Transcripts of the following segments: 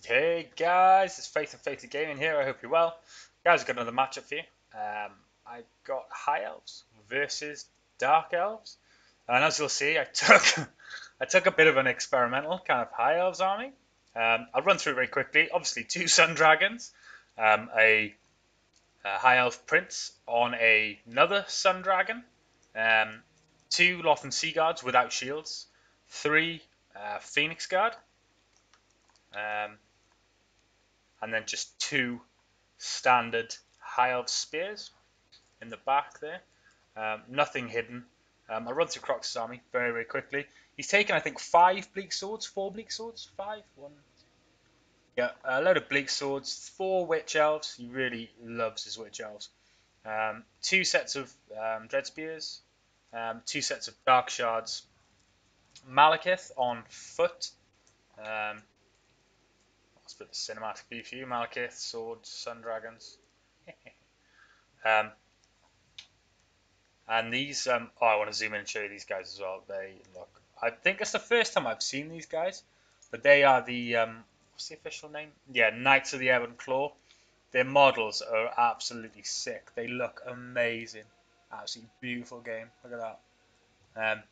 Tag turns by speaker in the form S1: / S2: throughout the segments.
S1: Hey guys, it's Faith and Faith Gaming here. I hope you're well. Guys, I've got another matchup for you. I got High Elves versus Dark Elves, and as you'll see, I took a bit of an experimental kind of High Elves army. I'll run through very quickly. Obviously, two Sun Dragons, a High Elf Prince on another Sun Dragon, two Lothan Sea Guards without shields, three Phoenix Guard. And then just two standard High Elf Spears in the back there. Nothing hidden. I'll run through Crocs' army very, very quickly. He's taken, I think, four Bleak Swords, yeah, a load of Bleak Swords, 4 Witch Elves. He really loves his Witch Elves. 2 sets of Dread Spears, 2 sets of Dark Shards, Malekith on foot. Let's put the cinematic view for you. Malekith, Swords, Sun Dragons. And these, I want to zoom in and show you these guys as well. They look, I think it's the first time I've seen these guys, but they are the, what's the official name? Yeah, Knights of the Ebon Claw. Their models are absolutely sick. They look amazing. Absolutely beautiful game. Look at that.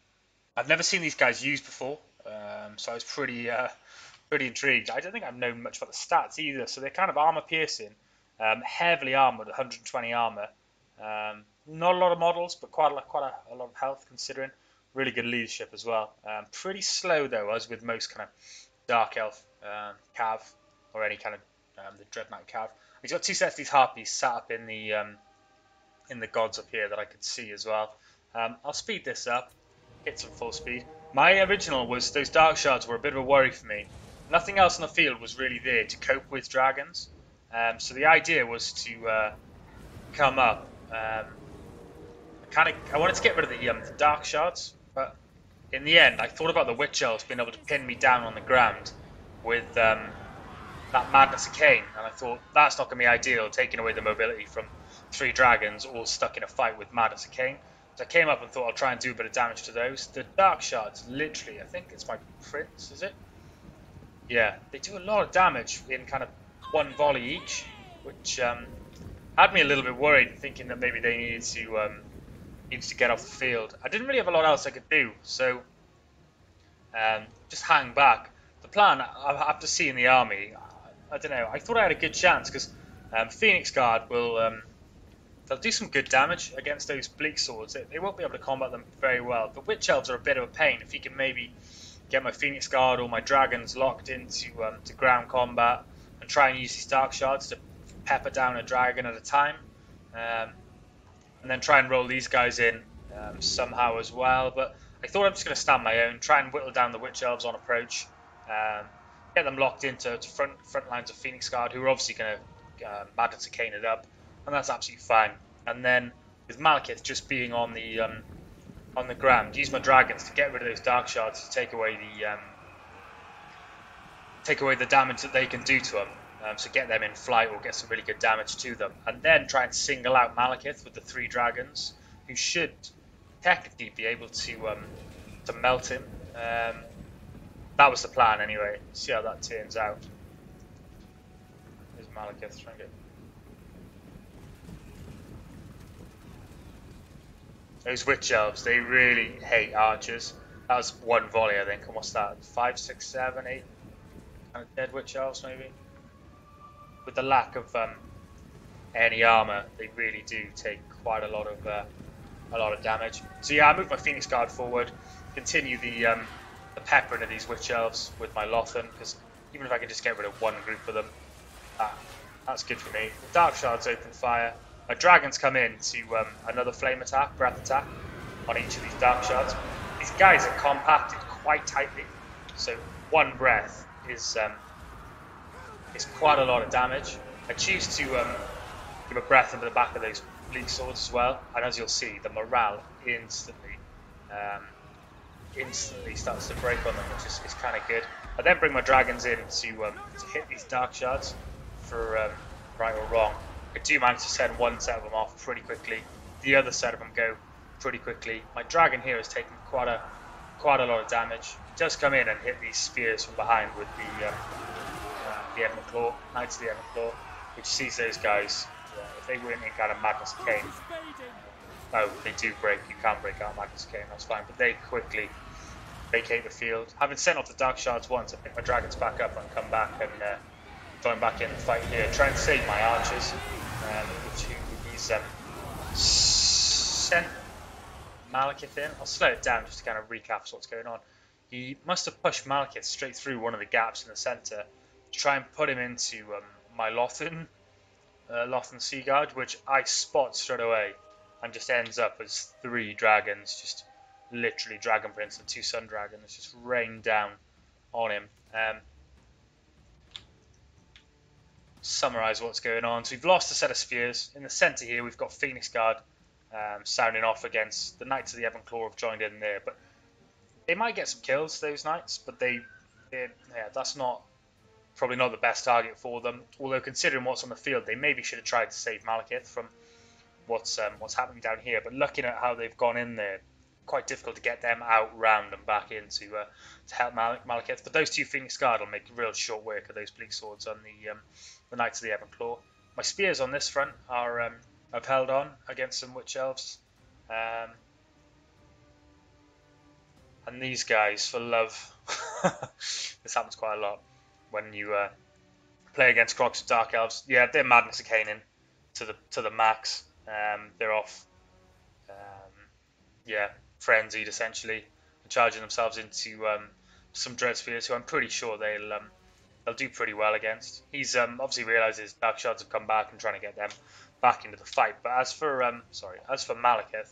S1: I've never seen these guys used before, so I was pretty intrigued. I don't think I've known much about the stats either. So they're kind of armor piercing, heavily armored, 120 armor. Not a lot of models, but quite a lot of health considering. Really good leadership as well. Pretty slow though, as with most kind of Dark Elf cav or any kind of the Dread Knight cav. He's got 2 sets of these harpies sat up in the gods up here that I could see as well. I'll speed this up, hit some full speed. My original was those Dark Shards were a bit of a worry for me. Nothing else on the field was really there to cope with dragons. So the idea was to come up. I wanted to get rid of the Dark Shards, but in the end, I thought about the Witch Elves being able to pin me down on the ground with that Madness of Cain, and I thought that's not going to be ideal, taking away the mobility from 3 dragons all stuck in a fight with Madness of Cain. So I came up and thought I'll try and do a bit of damage to those. The Dark Shards, literally, I think it's my Prince, is it? Yeah, they do a lot of damage in kind of one volley each, which had me a little bit worried, thinking that maybe they needed to get off the field. I didn't really have a lot else I could do, so just hang back. The plan, after seeing the army, I don't know, I thought I had a good chance, because Phoenix Guard will they'll do some good damage against those Bleak Swords. They won't be able to combat them very well. The Witch Elves are a bit of a pain. If you can maybe get my Phoenix Guard or my Dragons locked into to ground combat and try and use these Dark Shards to pepper down a dragon at a time, and then try and roll these guys in somehow as well. But I thought I'm just going to stand my own, try and whittle down the Witch Elves on approach, get them locked into front lines of Phoenix Guard, who are obviously going to Madness of Cain it up, and that's absolutely fine. And then with Malekith just being on the ground, use my dragons to get rid of those Dark Shards to take away the damage that they can do to them. So get them in flight or get some really good damage to them, and then try and single out Malekith with the 3 dragons, who should technically be able to melt him. That was the plan anyway. See how that turns out. There's Malekith trying to get. Those Witch Elves, they really hate archers. That was 1 volley, I think. And what's that? 5, 6, 7, 8 kind of dead Witch Elves, maybe. With the lack of any armor, they really do take quite a lot of damage. So yeah, I moved my Phoenix Guard forward, continue the peppering of these Witch Elves with my Lothan, because even if I can just get rid of 1 group of them, that's good for me. The Dark Shards open fire. My dragons come in to another flame attack, breath attack, on each of these Dark Shards. These guys are compacted quite tightly, so 1 breath is quite a lot of damage. I choose to give a breath into the back of those Bleak Swords as well, and as you'll see, the morale instantly starts to break on them, which is kind of good. I then bring my dragons in to hit these Dark Shards for right or wrong. I do manage to send 1 set of them off pretty quickly. The other set of them go pretty quickly. My dragon here has taken quite a lot of damage. It does come in and hit these spears from behind with the the Evenclaw, Knights of the Evenclaw, which sees those guys. If they weren't in kind of Madness Cane, oh, they do break. You can break out Madness Cane, that's fine. But they quickly vacate the field. Having sent off the Dark Shards once, I pick my dragons back up and come back and join back in the fight here. Try and save my archers, which he's sent Malekith in. I'll slow it down just to kind of recap what's going on. He must have pushed Malekith straight through one of the gaps in the centre to try and put him into my Lothan Seaguard, which I spot straight away, and just ends up as 3 dragons, just literally Dragon Prince and 2 Sun Dragons just rain down on him. Summarise what's going on. So we've lost a set of spears. In the centre here we've got Phoenix Guard sounding off against the Knights of the Evenclaw have joined in there, but they might get some kills, those Knights, but that's probably not the best target for them. Although considering what's on the field, they maybe should have tried to save Malekith from what's happening down here. But looking at how they've gone in there, quite difficult to get them out, round, and back in to help Malekith. But those 2 Phoenix Guard will make real short work of those Bleak Swords on the Knights of the Evenclaw. My spears on this front are I've held on against some Witch Elves. And these guys, for love, this happens quite a lot when you play against Crocs with Dark Elves. Yeah, they're Madness Arcaning to the max. They're off, frenzied essentially, and charging themselves into some Dread Spheres, who I'm pretty sure they'll do pretty well against. He's obviously realises Dark Shards have come back and trying to get them back into the fight. But as for Malekith,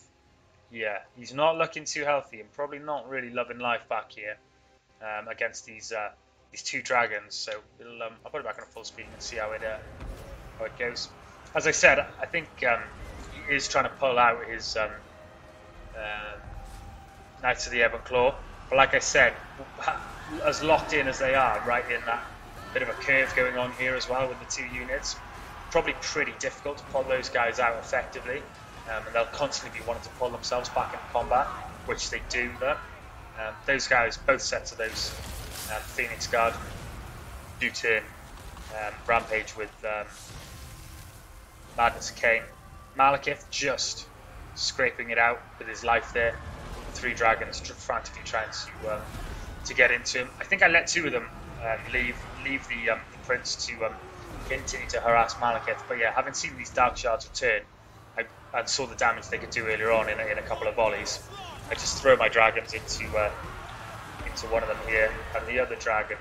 S1: yeah, he's not looking too healthy and probably not really loving life back here against these 2 dragons. So I'll put it back on a full speed and see how it goes. As I said, I think he is trying to pull out his Knights of the Evenclaw. But like I said, as locked in as they are, right in that bit of a curve going on here as well with the 2 units, probably pretty difficult to pull those guys out effectively. And they'll constantly be wanting to pull themselves back into combat, which they do there. Those guys, both sets of those Phoenix Guard, do turn Rampage with Madness Cane. Malekith just scraping it out with his life there. 3 dragons frantically trying to get into him. I think I let 2 of them leave the Prince to continue to harass Malekith. But yeah, having seen these Dark Shards return, I saw the damage they could do earlier on in a couple of volleys. I just throw my dragons into one of them here, and the other dragon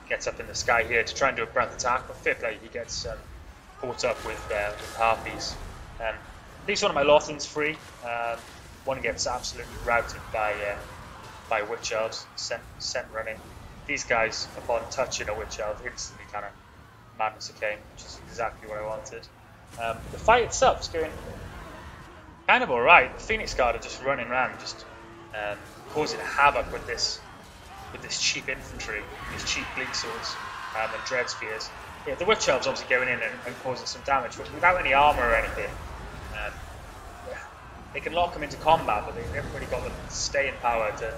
S1: gets up in the sky here to try and do a breath attack. But fair play, he gets caught up with harpies. Leaves one of my Lothans free. One gets absolutely routed by Witch Elves, sent running. These guys, upon touching a Witch Elf, instantly kind of Madness Arcane, which is exactly what I wanted. The fight itself is going kind of alright. The Phoenix Guard are just running around, just causing havoc with this cheap infantry, these cheap Bleak Swords and Dread Spears. Yeah, the Witch Elves obviously going in and causing some damage, but without any armour or anything. They can lock them into combat, but they haven't really got the staying power to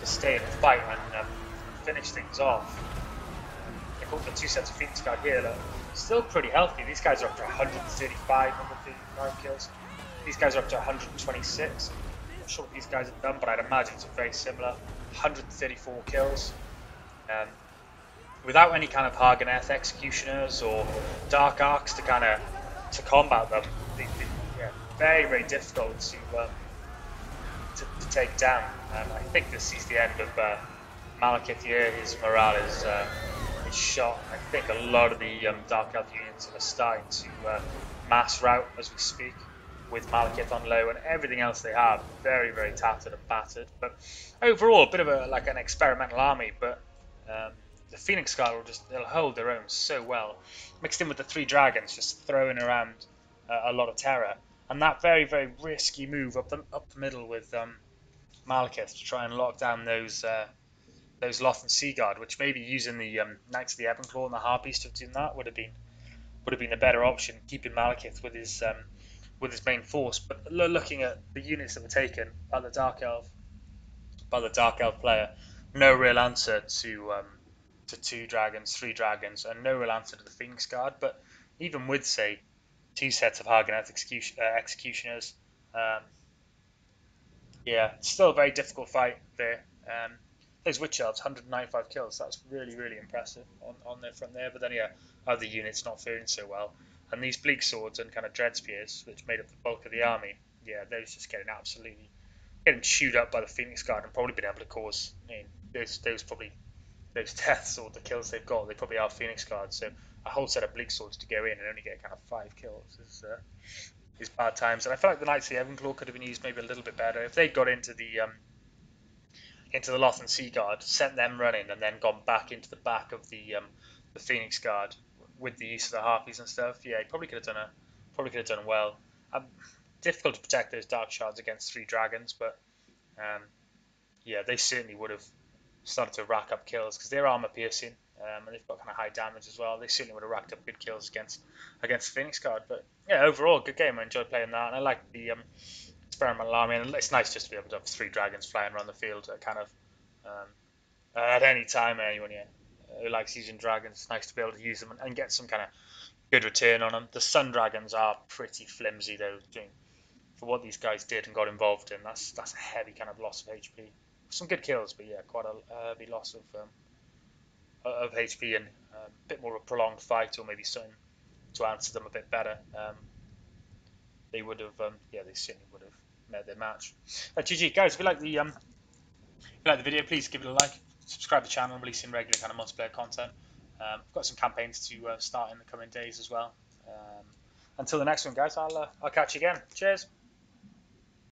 S1: stay in the fight and finish things off. I got the 2 sets of Phoenix Guard here, look, still pretty healthy. These guys are up to 135 kills. These guys are up to 126. I'm not sure what these guys have done, but I'd imagine it's very similar. 134 kills. Without any kind of Haganeth Executioners or Dark Arcs to combat them, very, very difficult to take down. I think this is the end of Malekith here. His morale is shot. I think a lot of the Dark Elf units are starting to mass rout as we speak, with Malekith on low and everything else they have very, very tattered and battered. But overall, a bit of an experimental army. But the Phoenix Guard they'll hold their own so well, mixed in with the 3 dragons, just throwing around a lot of terror. And that very, very risky move up the middle with Malekith to try and lock down those Lothan Seaguard, which maybe using the Knights of the Evenclaw and the Harpies to have done that would have been a better option, keeping Malekith with his main force. But looking at the units that were taken by the Dark Elf player, no real answer to to 2 dragons, 3 dragons, and no real answer to the Phoenix Guard. But even with, say, 2 sets of Hageneth executioners, yeah, it's still a very difficult fight there. Those Witch Elves, 195 kills, that's really, really impressive on their front there. But then, yeah, other units not faring so well. And these Bleak Swords and kind of Dread Spears, which made up the bulk of the army, yeah, those just getting chewed up by the Phoenix Guard and probably been able to cause, those deaths or the kills they've got, they probably are Phoenix Guards. So a whole set of Bleak Swords to go in and only get kind of 5 kills is bad times. And I feel like the Knights of the Evenclaw could have been used maybe a little bit better if they'd got into the Loth and Sea Guard, sent them running, and then gone back into the back of the Phoenix Guard with the use of the Harpies and stuff. Yeah, he probably could have done well. Difficult to protect those Dark Shards against 3 dragons, but yeah, they certainly would have started to rack up kills because they're armor piercing, and they've got kind of high damage as well. They certainly would have racked up good kills against Phoenix Guard. But yeah, overall, good game. I enjoyed playing that, and I like the experimental army. And it's nice just to be able to have 3 dragons flying around the field at at any time. Anyone who likes using dragons, it's nice to be able to use them and get some kind of good return on them. The Sun Dragons are pretty flimsy though, for what these guys did and got involved in. That's a heavy kind of loss of HP. Some good kills, but yeah, quite a heavy loss of HP and a bit more of a prolonged fight, or maybe something to answer them a bit better. They would have, yeah, they certainly would have met their match. GG guys, if you like the video, please give it a like, subscribe to the channel. I'm releasing regular kind of multiplayer content. I've got some campaigns to start in the coming days as well. Until the next one, guys, I'll catch you again. Cheers.